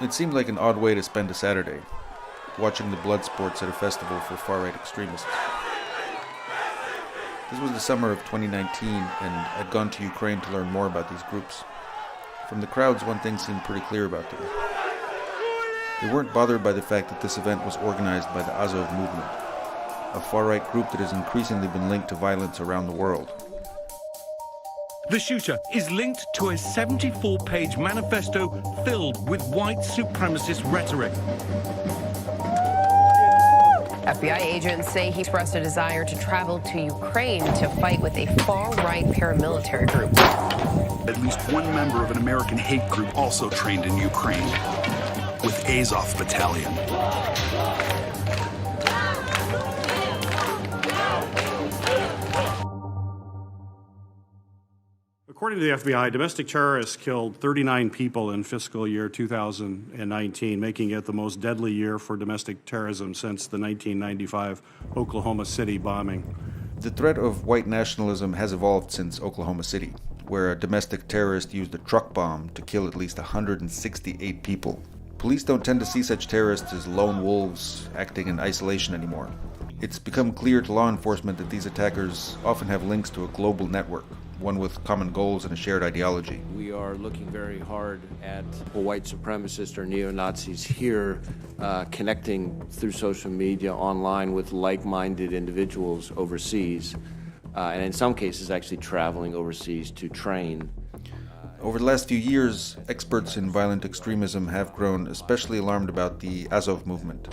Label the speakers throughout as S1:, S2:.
S1: It seemed like an odd way to spend a Saturday, watching the blood sports at a festival for far-right extremists. This was the summer of 2019, and I'd gone to Ukraine to learn more about these groups. From the crowds, one thing seemed pretty clear about them. They weren't bothered by the fact that this event was organized by the Azov movement, a far-right group that has increasingly been linked to violence around the world.
S2: The shooter is linked to a 74-page manifesto filled with white supremacist rhetoric.
S3: FBI agents say he expressed a desire to travel to Ukraine to fight with a far-right paramilitary group.
S4: At least one member of an American hate group also trained in Ukraine, with Azov Battalion.
S5: According to the FBI, domestic terrorists killed 39 people in fiscal year 2019, making it the most deadly year for domestic terrorism since the 1995 Oklahoma City bombing.
S1: The threat of white nationalism has evolved since Oklahoma City, where a domestic terrorist used a truck bomb to kill at least 168 people. Police don't tend to see such terrorists as lone wolves acting in isolation anymore. It's become clear to law enforcement that these attackers often have links to a global network, one with common goals and a shared ideology.
S6: We are looking very hard at white supremacists or neo-Nazis here, connecting through social media online with like-minded individuals overseas, and in some cases actually traveling overseas to train.
S1: Over the last few years, experts in violent extremism have grown especially alarmed about the Azov movement.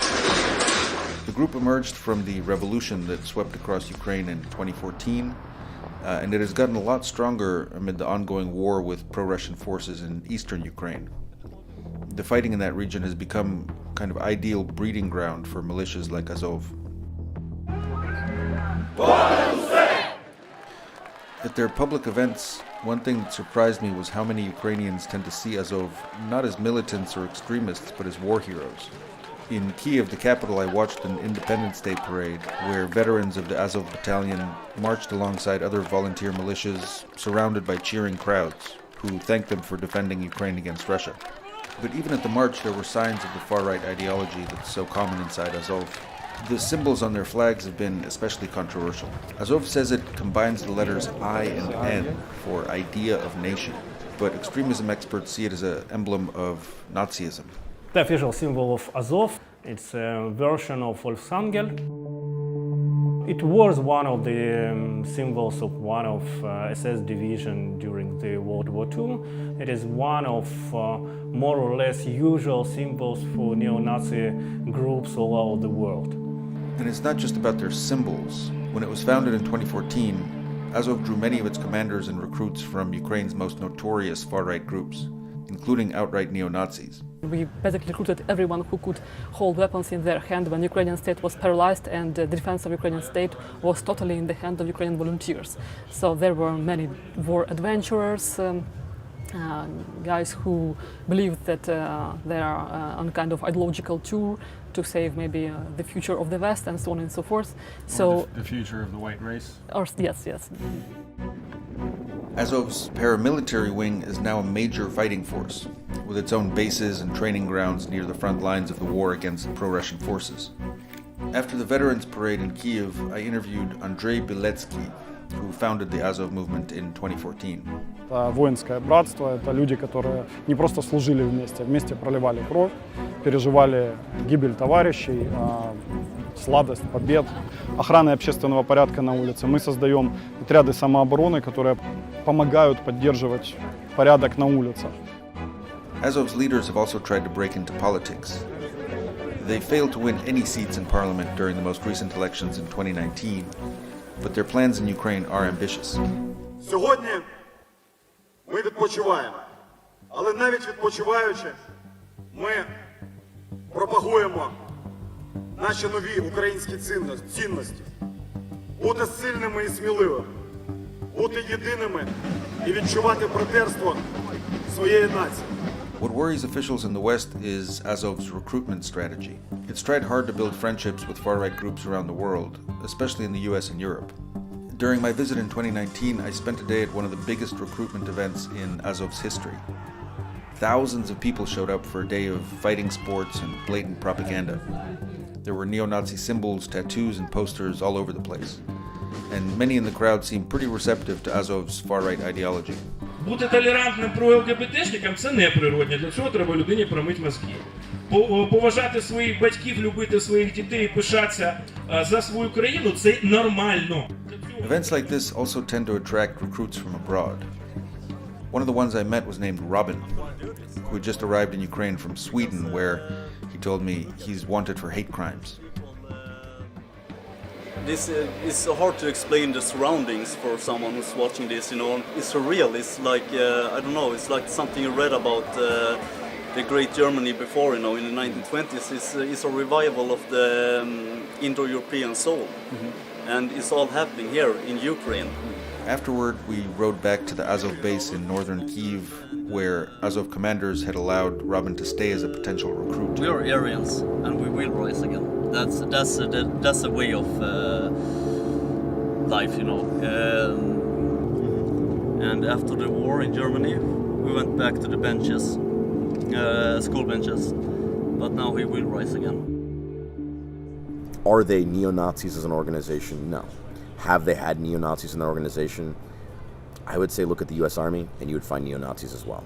S1: The group emerged from the revolution that swept across Ukraine in 2014, and it has gotten a lot stronger amid the ongoing war with pro-Russian forces in eastern Ukraine. The fighting in that region has become kind of ideal breeding ground for militias like Azov. At their public events, one thing that surprised me was how many Ukrainians tend to see Azov not as militants or extremists, but as war heroes. In Kiev, the capital, I watched an Independence Day parade where veterans of the Azov battalion marched alongside other volunteer militias, surrounded by cheering crowds, who thanked them for defending Ukraine against Russia. But even at the march, there were signs of the far-right ideology that's so common inside Azov. The symbols on their flags have been especially controversial. Azov says it combines the letters I and N for idea of nation, but extremism experts see it as an emblem of Nazism.
S7: The official symbol of Azov, it's a version of Volksangel. It was one of the symbols of one of SS division during the World War II. It is one of more or less usual symbols for neo-Nazi groups all over the world.
S1: And it's not just about their symbols. When it was founded in 2014, Azov drew many of its commanders and recruits from Ukraine's most notorious far-right groups, including outright neo-Nazis.
S8: We basically recruited everyone who could hold weapons in their hand when the Ukrainian state was paralyzed and the defense of the Ukrainian state was totally in the hand of Ukrainian volunteers. So there were many war adventurers, guys who believed that they are on kind of ideological tour to save maybe the future of the West and so on and so forth.
S9: So the future of the white race?
S8: Or, yes.
S1: Azov's paramilitary wing is now a major fighting force, with its own bases and training grounds near the front lines of the war against pro-Russian forces. After the Veterans Parade in Kiev, I interviewed Andrei Beletsky, who founded the Azov movement in 2014.
S10: Это воинское братство, это люди, которые не просто служили вместе, вместе проливали кровь, переживали гибель товарищей, сладость побед, охраны общественного порядка на улице. Мы создаем отряды самообороны, которые помогают поддерживать порядок на улицах.
S1: Azov's leaders have also tried to break into politics. They failed to win any seats in parliament during the most recent elections in 2019, but their plans in Ukraine are ambitious.
S11: Сьогодні ми відпочиваємо, але навіть відпочиваючи, ми пропагуємо наші нові українські цінності. Бути сильними і сміливими, бути єдиними і відчувати братерство своєї нації.
S1: What worries officials in the West is Azov's recruitment strategy. It's tried hard to build friendships with far-right groups around the world, especially in the US and Europe. During my visit in 2019, I spent a day at one of the biggest recruitment events in Azov's history. Thousands of people showed up for a day of fighting sports and blatant propaganda. There were neo-Nazi symbols, tattoos, and posters all over the place. And many in the crowd seemed pretty receptive to Azov's far-right ideology.
S12: Бути толерантним про ЛГБТшникам – це не природне. Для цього треба людині промити мозки. Поважати своїх батьків, любити своїх дітей і пишатися за свою країну – це нормально.
S1: Events like this also tend to attract recruits from abroad. One of the ones I met was named Robin, who had just arrived in Ukraine from Sweden, where he told me he's wanted for hate crimes.
S13: This is hard to explain the surroundings for someone who's watching this, you know. It's surreal. It's like, I don't know, it's like something you read about the great Germany before, you know, in the 1920s. It's a revival of the Indo-European soul. Mm-hmm. And it's all happening here in Ukraine.
S1: Afterward, we rode back to the Azov base in northern Kyiv, where Azov commanders had allowed Robin to stay as a potential recruit.
S13: We are Aryans, and we will rise again. That's a way of life, you know. And after the war in Germany, we went back to the benches, school benches. But now we will rise again.
S14: Are they neo-Nazis as an organization? No. Have they had neo-Nazis in their organization? I would say look at the U.S. Army, and you would find neo-Nazis as well.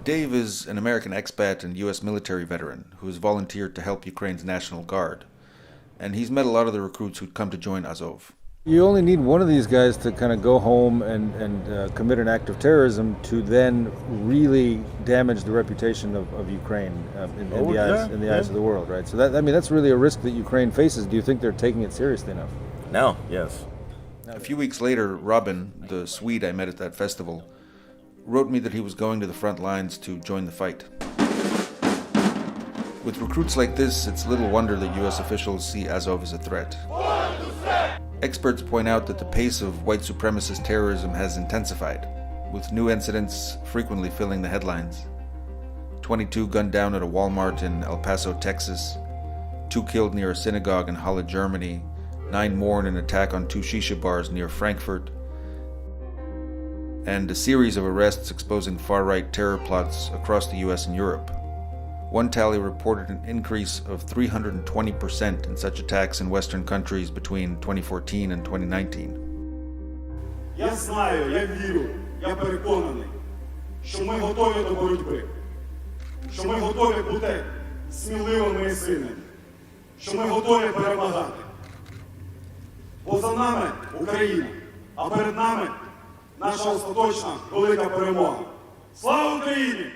S1: Dave is an American expat and U.S. military veteran who has volunteered to help Ukraine's National Guard. And he's met a lot of the recruits who'd come to join Azov.
S15: You only need one of these guys to kind of go home and commit an act of terrorism to then really damage the reputation of Ukraine in the eyes of the world, right? So that's really a risk that Ukraine faces. Do you think they're taking it seriously enough?
S14: No, yes.
S1: A few weeks later, Robin, the Swede I met at that festival, wrote me that he was going to the front lines to join the fight. With recruits like this, it's little wonder that U.S. officials see Azov as a threat. Experts point out that the pace of white supremacist terrorism has intensified, with new incidents frequently filling the headlines. 22 gunned down at a Walmart in El Paso, Texas, 2 killed near a synagogue in Halle, Germany, 9 more in an attack on 2 shisha bars near Frankfurt, and a series of arrests exposing far-right terror plots across the US and Europe. One tally reported an increase of 320% in such attacks in Western countries between 2014 and 2019.
S11: Я знаю, я вірю, я переконаний, що ми готові до боротьби, що ми готові бути сміливими і сильними, що ми готові перемагати. Бо за нами Україна, а перед нами наша остаточна велика перемога. Слава Україні!